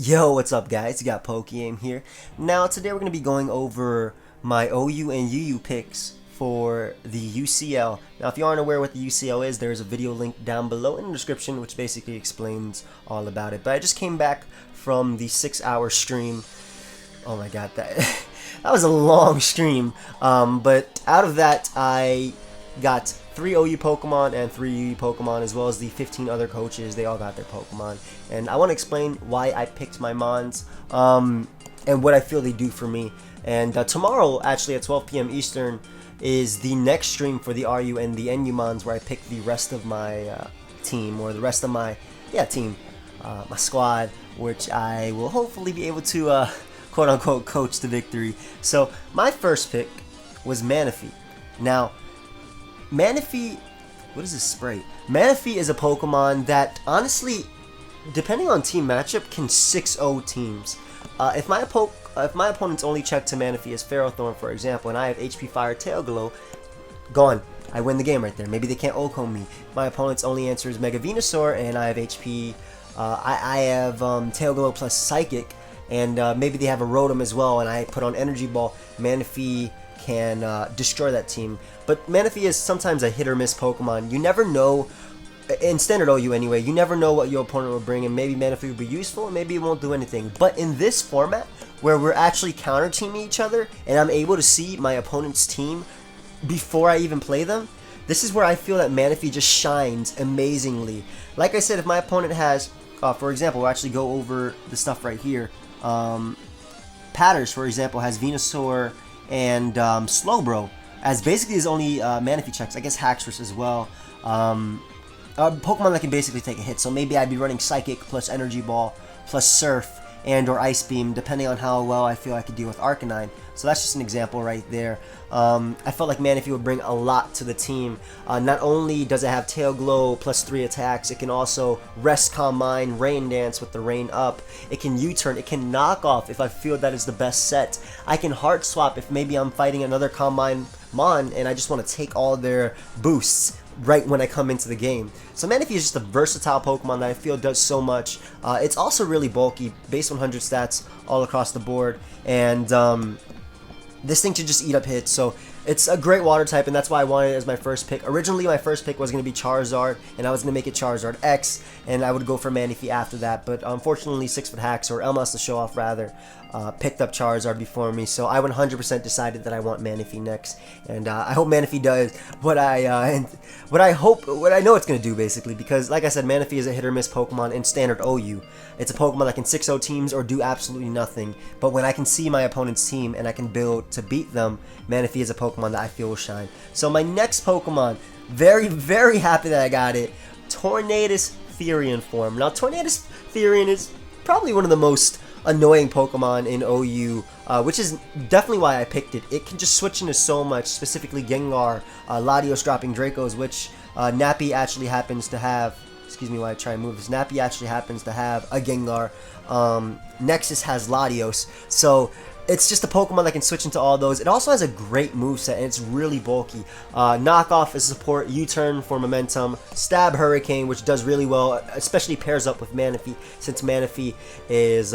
Yo, what's up guys? You got pokeaim here. Now today we're going to be going over my OU and UU picks for the UCL. Now if you aren't aware what the UCL is, there's a video link down below in the description which basically explains all about it. But I just came back from the 6-hour stream. Oh my god, that that was a long stream. But out of that I got 3 OU Pokemon and 3 UU Pokemon, as well as the 15 other coaches. They all got their Pokemon. And I want to explain why I picked my Mons, and what I feel they do for me. And tomorrow, actually at 12 p.m. Eastern, is the next stream for the RU and the NU Mons, where I pick the rest of my team, or the rest of my team, my squad, which I will hopefully be able to quote-unquote coach to victory. So my first pick was Manaphy. Now, Manaphy, what is this spray? Manaphy is a Pokemon that, honestly, depending on team matchup, can 6-0 teams. If my opponent's only check to Manaphy is Ferrothorn, for example, and I have HP Fire Tail Glow, gone. I win the game right there. Maybe they can't Ocon me. My opponent's only answer is Mega Venusaur, and I have HP. I have Tail Glow plus Psychic, and maybe they have a Rotom as well, and I put on Energy Ball. Manaphy can destroy that team. But Manaphy is sometimes a hit or miss Pokemon. You never know, in standard OU anyway, you never know what your opponent will bring, and maybe Manaphy will be useful, and maybe it won't do anything. But in this format, where we're actually counter-teaming each other, and I'm able to see my opponent's team before I even play them, this is where I feel that Manaphy just shines amazingly. Like I said, if my opponent has, for example, we'll actually go over the stuff right here. Patters, for example, has Venusaur and Slowbro as basically his only Manaphy checks. I guess Haxorus as well. Pokemon that can basically take a hit. So maybe I'd be running Psychic plus Energy Ball plus Surf and or Ice Beam, depending on how well I feel I could deal with Arcanine. So that's just an example right there. I felt like Manaphy would bring a lot to the team. Not only does it have Tail Glow plus 3 attacks, it can also Rest, Calm Mind, Rain Dance with the Rain up. It can U-turn, it can knock off if I feel that is the best set. I can Heart Swap if maybe I'm fighting another Calm Mind Mon and I just want to take all their boosts right when I come into the game. So Manaphy is just a versatile Pokemon that I feel does so much. It's also really bulky, base 100 stats all across the board, and this thing should just eat up hits. So it's a great water type, and that's why I wanted it as my first pick. Originally, my first pick was going to be Charizard, and I was going to make it Charizard X, and I would go for Manaphy after that. But unfortunately, 6-foot Hacks, or Elmas the Show Off rather, picked up Charizard before me. So I 100% decided that I want Manaphy next, and I hope Manaphy does what I know it's going to do, basically. Because, like I said, Manaphy is a hit or miss Pokemon in standard OU. It's a Pokemon that can 6-0 teams or do absolutely nothing. But when I can see my opponent's team and I can build to beat them, Manaphy is a Pokemon that I feel will shine. So my next Pokemon, very, very happy that I got it, Tornadus Therian form. Now, Tornadus Therian is probably one of the most annoying Pokemon in OU, which is definitely why I picked it. It can just switch into so much, specifically Gengar, Latios dropping Dracos, which Nappy actually happens to have. Excuse me while I try and move this. Nappy actually happens to have a Gengar. Nexus has Latios. So it's just a Pokemon that can switch into all those. It also has a great moveset, and it's really bulky. Knock Off is support, U-turn for momentum, Stab Hurricane, which does really well, especially pairs up with Manaphy, since Manaphy is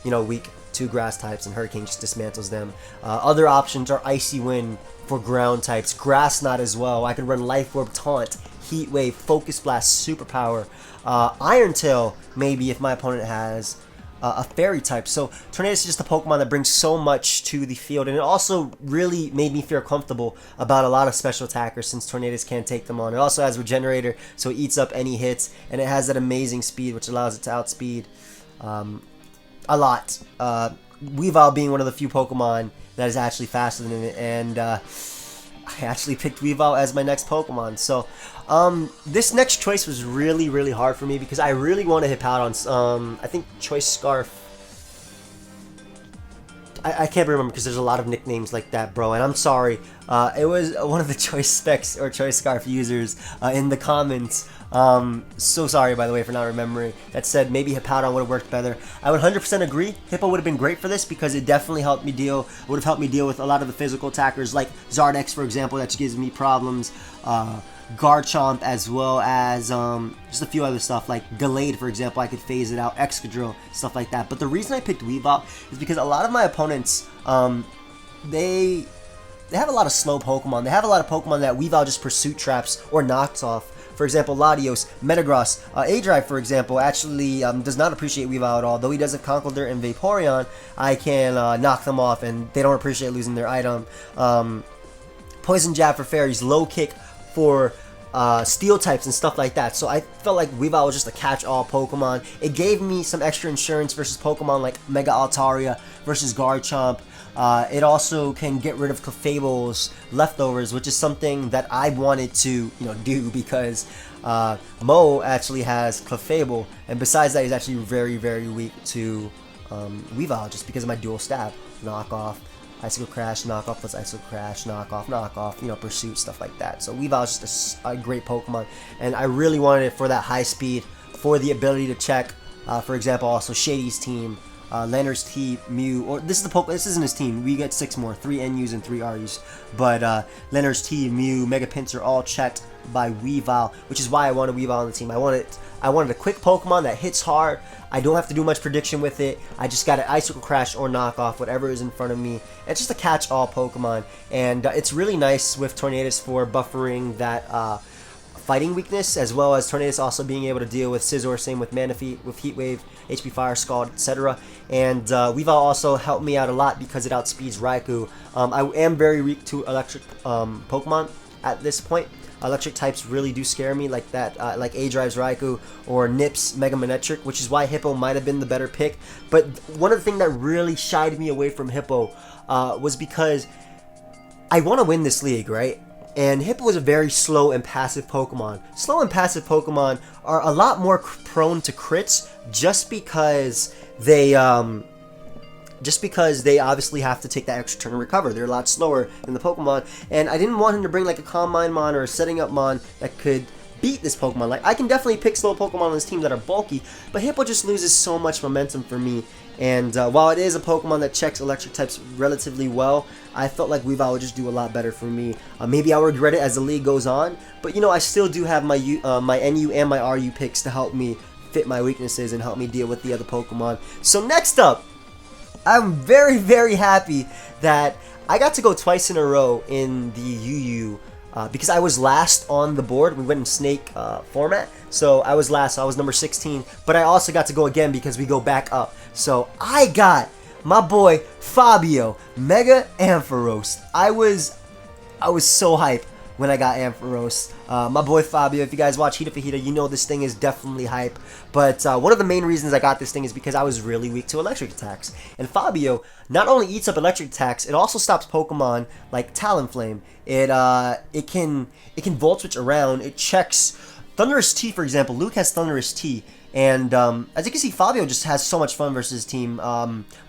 weak to grass types, and Hurricane just dismantles them. Other options are Icy Wind for ground types, Grass Knot as well. I could run Life Orb, Taunt, Heat Wave, Focus Blast, Superpower, Iron Tail, maybe if my opponent has a fairy type. So Tornadus is just a Pokemon that brings so much to the field, and it also really made me feel comfortable about a lot of special attackers since Tornadus can't take them on. It also has Regenerator, so it eats up any hits, and it has that amazing speed, which allows it to outspeed a lot. Weavile being one of the few Pokemon that is actually faster than it, and I actually picked Weavile as my next Pokemon. So this next choice was really, really hard for me because I really want to hit out on I think Choice Scarf. I can't remember because there's a lot of nicknames like that, bro, and I'm sorry. It was one of the Choice Specs or Choice Scarf users in the comments. So sorry, by the way, for not remembering. That said, maybe Hippowdon would have worked better. I would 100% agree. Hippo would have been great for this because it definitely would have helped me deal with a lot of the physical attackers like Zardex, for example, that gives me problems. Garchomp, as well as just a few other stuff like Gallade, for example. I could phase it out, Excadrill, stuff like that. But the reason I picked Weavile is because a lot of my opponents, they have a lot of slow Pokemon. They have a lot of Pokemon that Weavile just pursuit traps or knocks off. For example, Latios, Metagross, A-Drive, for example, actually does not appreciate Weavile at all. Though he does have Conkeldurr and Vaporeon, I can knock them off, and they don't appreciate losing their item. Poison Jab for Fairies, Low Kick for Steel types and stuff like that. So I felt like Weavile was just a catch-all Pokemon. It gave me some extra insurance versus Pokemon like Mega Altaria versus Garchomp. It also can get rid of Clefable's leftovers, which is something that I wanted to, do because Mo actually has Clefable, and besides that, he's actually very, very weak to Weavile just because of my dual stab, knockoff, Icicle Crash, knockoff plus Icicle Crash, knockoff, pursuit, stuff like that. So Weavile is just a great Pokemon, and I really wanted it for that high speed, for the ability to check. For example, also Shady's team. Lanner's T, Mew, or this isn't his team. We get 6 more, 3 NUs and 3 RUs. But Lanner's T, Mew, Mega Pinsir all checked by Weavile, which is why I wanted Weavile on the team. I wanted a quick Pokemon that hits hard. I don't have to do much prediction with it. I just got an Icicle Crash or knockoff, whatever is in front of me. It's just a catch-all Pokemon, and it's really nice with Tornadus for buffering that fighting weakness, as well as Tornadus also being able to deal with Scizor, same with Manaphy, with Heat Wave, HP Fire, Scald, etc. And Weavile also helped me out a lot because it outspeeds Raikou. I am very weak to electric Pokemon at this point. Electric types really do scare me, like that, like A-Drive's Raikou or Nips Mega Manectric, which is why Hippo might have been the better pick. But one of the things that really shied me away from Hippo was because I want to win this league, right? And Hippo is a very slow and passive Pokemon. Slow and passive Pokemon are a lot more prone to crits just because they obviously have to take that extra turn to recover. They're a lot slower than the Pokemon, and I didn't want him to bring like a Calm Mind Mon or a Setting Up Mon that could beat this Pokemon. Like, I can definitely pick slow Pokemon on this team that are bulky, but Hippo just loses so much momentum for me. And while it is a Pokemon that checks electric types relatively well, I felt like Weavile would just do a lot better for me. Maybe I'll regret it as the league goes on, but I still do have my my NU and my RU picks to help me fit my weaknesses and help me deal with the other Pokemon. So next up, I'm very, very happy that I got to go twice in a row in the UU because I was last on the board. We went in snake format, so I was last. So I was number 16, but I also got to go again because we go back up. So I got my boy Fabio, Mega Ampharos. I was so hype when I got Ampharos. My boy Fabio, if you guys watch Hita Fajita, you know this thing is definitely hype. But one of the main reasons I got this thing is because I was really weak to electric attacks. And Fabio not only eats up electric attacks, it also stops Pokemon like Talonflame. It can Volt Switch around. It checks Thunderous T, for example. Luke has Thunderous T. And as you can see, Fabio just has so much fun versus his team.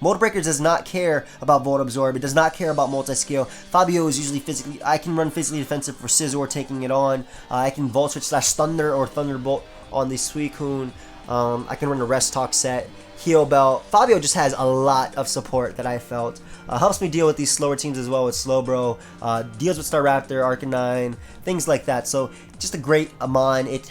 Mold Breakers does not care about Volt Absorb. It does not care about Multi-Scale. Fabio is usually physically... I can run physically defensive for Scizor taking it on. I can Volt Switch / Thunder or Thunderbolt on the Suicune. I can run a Rest Talk set. Heal Bell. Fabio just has a lot of support that I felt. Helps me deal with these slower teams as well with Slowbro. Deals with Staraptor, Arcanine, things like that. So just a great Amon. It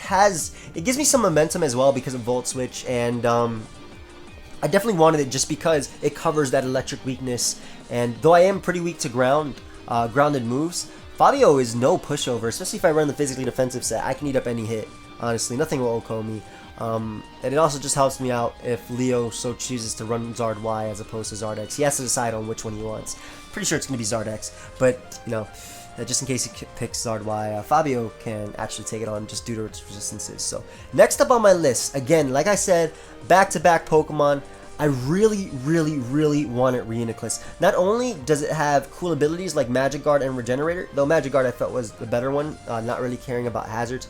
gives me some momentum as well because of Volt Switch, and I definitely wanted it just because it covers that electric weakness. And though I am pretty weak to grounded moves, Fabio is no pushover, especially if I run the physically defensive set. I can eat up any hit. Honestly, nothing will OHKO me. And it also just helps me out if Leo so chooses to run Zard Y as opposed to Zard X. He has to decide on which one he wants. Pretty sure it's going to be Zard X, but just in case he picks Zard Y, Fabio can actually take it on just due to its resistances. So next up on my list, again, like I said, back-to-back Pokemon. I really, really, really wanted Reuniclus. Not only does it have cool abilities like Magic Guard and Regenerator, though Magic Guard I felt was the better one, not really caring about hazards.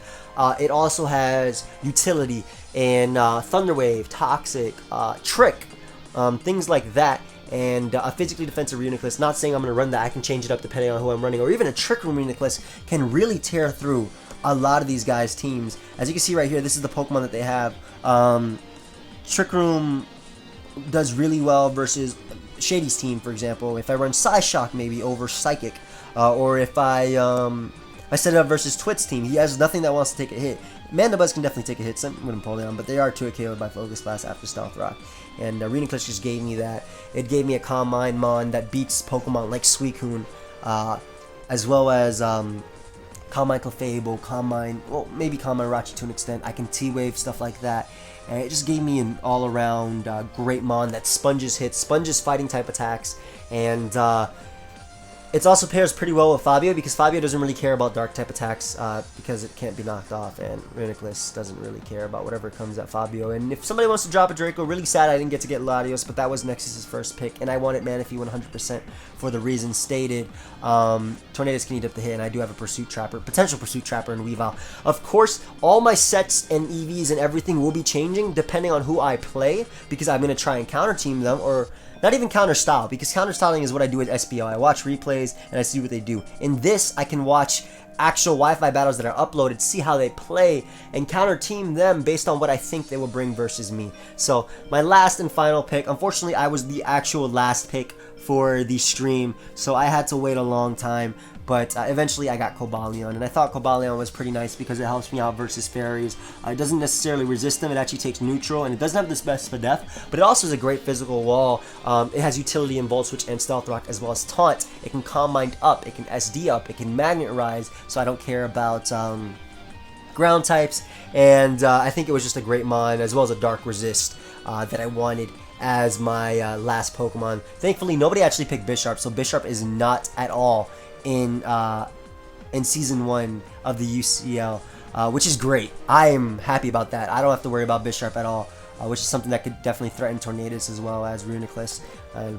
It also has utility in Thunder Wave, Toxic, Trick, things like that. And a physically defensive Reuniclus, not saying I'm going to run that, I can change it up depending on who I'm running, or even a Trick Room Reuniclus can really tear through a lot of these guys' teams. As you can see right here, this is the Pokemon that they have. Trick Room does really well versus Shady's team, for example. If I run Psyshock maybe over Psychic, or if I I set it up versus Twit's team. He has nothing that wants to take a hit. Mandibuzz can definitely take a hit. Some wouldn't pull down, but they are 2 KO'd by Focus Blast after Stealth Rock. And Reuniclus just gave me that. It gave me a Calm Mind Mon that beats Pokemon like Suicune, as well as Calm Mind Clefable, Calm Mind, well, maybe Calm Mind Rachi to an extent. I can T-Wave, stuff like that. And it just gave me an all-around great Mon that sponges hits, sponges fighting type attacks, and it also pairs pretty well with Fabio because Fabio doesn't really care about dark type attacks because it can't be knocked off, and Reuniclus doesn't really care about whatever comes at Fabio. And if somebody wants to drop a Draco, really sad I didn't get to get Latios, but that was Nexus's first pick, and I wanted Manaphy 100% for the reasons stated. Tornadus can eat up the hit, and I do have a Pursuit Trapper, potential Pursuit Trapper in Weavile. Of course, all my sets and EVs and everything will be changing depending on who I play because I'm going to try and counter team them, or not even counter style, because counter styling is what I do with SBL. I watch replays and I see what they do. In this, I can watch actual Wi-Fi battles that are uploaded, see how they play, and counter team them based on what I think they will bring versus me. So my last and final pick, unfortunately I was the actual last pick for the stream, so I had to wait a long time. But eventually I got Cobalion, and I thought Cobalion was pretty nice because it helps me out versus fairies. It doesn't necessarily resist them, it actually takes neutral, and it doesn't have this best for death, but it also is a great physical wall. It has utility in Volt Switch and Stealth Rock as well as Taunt. It can Calm Mind up, it can SD up, it can Magnet Rise, so I don't care about ground types, and I think it was just a great mon, as well as a Dark Resist that I wanted as my last Pokemon. Thankfully, nobody actually picked Bisharp, so Bisharp is not at all in Season 1 of the UCL, which is great. I am happy about that. I don't have to worry about Bisharp at all, which is something that could definitely threaten Tornadus as well as Reuniclus.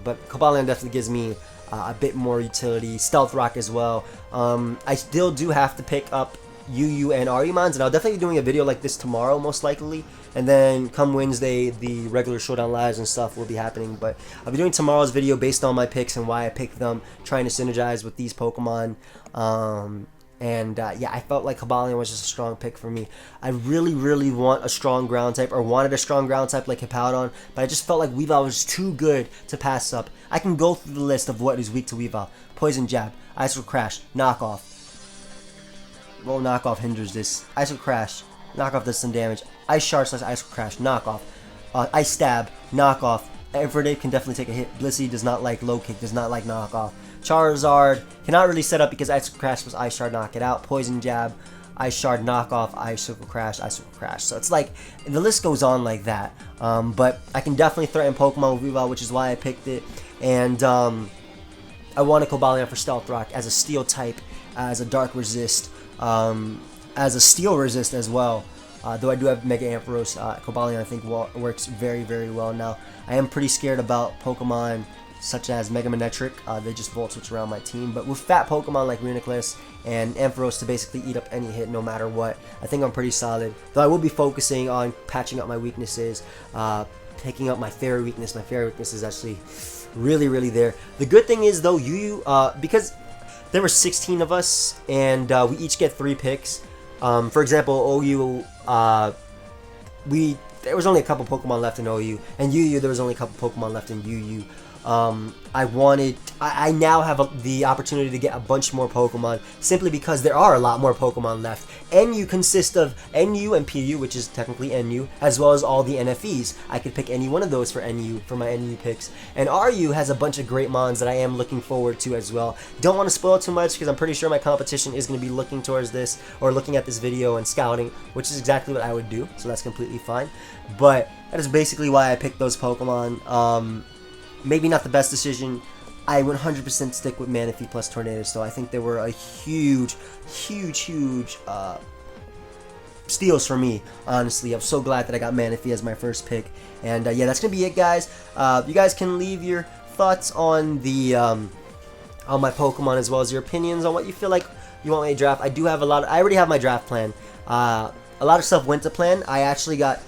But Cobalion definitely gives me a bit more utility. Stealth Rock as well. I still do have to pick up UU and Arumons, and I'll definitely be doing a video like this tomorrow, most likely. And then come Wednesday, the regular Showdown Lives and stuff will be happening. But I'll be doing tomorrow's video based on my picks and why I picked them, trying to synergize with these Pokemon. Yeah, I felt like Cobalion was just a strong pick for me. I really want a strong ground type, or wanted a strong ground type like Hippowdon, but I just felt like Weavile was too good to pass up. I can go through the list of what is weak to Weavile. Poison Jab, Ice Crash, Knockoff. Well, Knockoff hinders this. Ice Crash, Knockoff does some damage. Ice Shard / Ice Crash, Knockoff. Ice Stab, Knockoff. Everyday can definitely take a hit. Blissey does not like Low Kick, does not like Knockoff. Charizard cannot really set up because Ice Crash was Ice Shard, knock it out. Poison Jab, Ice Shard, Knockoff, Ice Crash, Ice Crash. So it's like, the list goes on like that. But I can definitely threaten Pokemon with Weavile, which is why I picked it. And I wanted Cobalion for Stealth Rock as a Steel type, as a Dark Resist, as a Steel Resist as well. Though I do have Mega Ampharos, Cobalion I think works very well. Now, I am pretty scared about Pokemon such as Mega Manectric. They just Volt Switch around my team. But with fat Pokemon like Reuniclus and Ampharos to basically eat up any hit no matter what, I think I'm pretty solid. Though I will be focusing on patching up my weaknesses, picking up my Fairy weakness. My Fairy weakness is actually really there. The good thing is though, UU, because there were 16 of us and we each get 3 picks. For example, OU, there was only a couple Pokemon left in OU, and UU there was only a couple Pokemon left in UU. I now have the opportunity to get a bunch more Pokemon simply because there are a lot more Pokemon left. NU consists of NU and PU, which is technically NU, as well as all the NFEs. I could pick any one of those for NU, for my NU picks. And RU has a bunch of great mons that I am looking forward to as well. Don't want to spoil too much because I'm pretty sure my competition is going to be looking towards this, or looking at this video and scouting, which is exactly what I would do, so that's completely fine. But that is basically why I picked those Pokemon. Maybe not the best decision. I 100% stick with Manaphy plus Tornadus, so I think they were a huge steals for me, honestly. I'm so glad that I got Manaphy as my first pick. And yeah, that's gonna be it, guys. You guys can leave your thoughts on the on my Pokemon, as well as your opinions on what you feel like you want me to draft. I do have I already have my draft plan. A lot of stuff went to plan. I actually got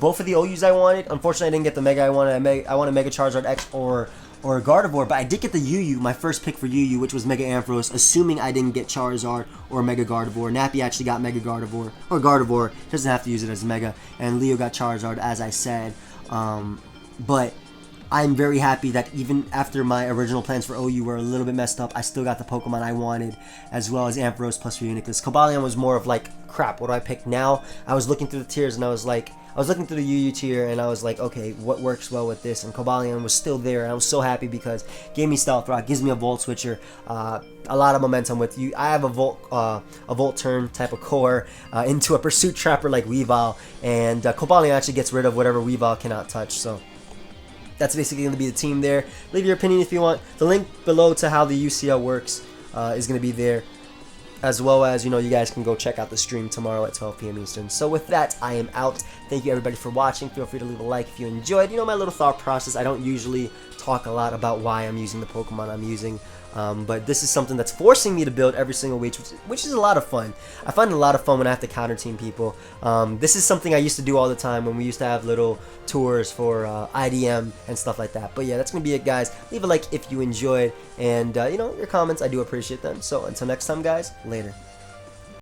both of the OUs I wanted. Unfortunately, I didn't get the Mega I wanted. I wanted Mega Charizard X or Gardevoir, but I did get the UU, my first pick for UU, which was Mega Ampharos, assuming I didn't get Charizard or Mega Gardevoir. Nappy actually got Mega Gardevoir, or Gardevoir, doesn't have to use it as Mega, and Leo got Charizard, as I said. But I'm very happy that even after my original plans for OU were a little bit messed up, I still got the Pokemon I wanted, as well as Ampharos plus Reuniclus. Cobalion was more of like, crap, what do I pick now? I was looking through the tiers and I was looking through the UU tier and I was like, okay, what works well with this? And Cobalion was still there, and I was so happy because it gave me Stealth Rock, gives me a Volt Switcher, a lot of momentum with you. I have a Volt Turn type of core into a Pursuit Trapper like Weavile, and Cobalion actually gets rid of whatever Weavile cannot touch, so that's basically going to be the team there. Leave your opinion if you want. The link below to how the UCL works is going to be there, as well as, you guys can go check out the stream tomorrow at 12 p.m. Eastern. So with that, I am out. Thank you everybody for watching. Feel free to leave a like if you enjoyed. My little thought process. I don't usually talk a lot about why I'm using the Pokemon I'm using, but this is something that's forcing me to build every single week, which is a lot of fun. I find it a lot of fun when I have to counter team people. This is something I used to do all the time when we used to have little tours for IDM and stuff like that. But yeah, that's going to be it, guys. Leave a like if you enjoyed, and your comments, I do appreciate them. So until next time, guys, later.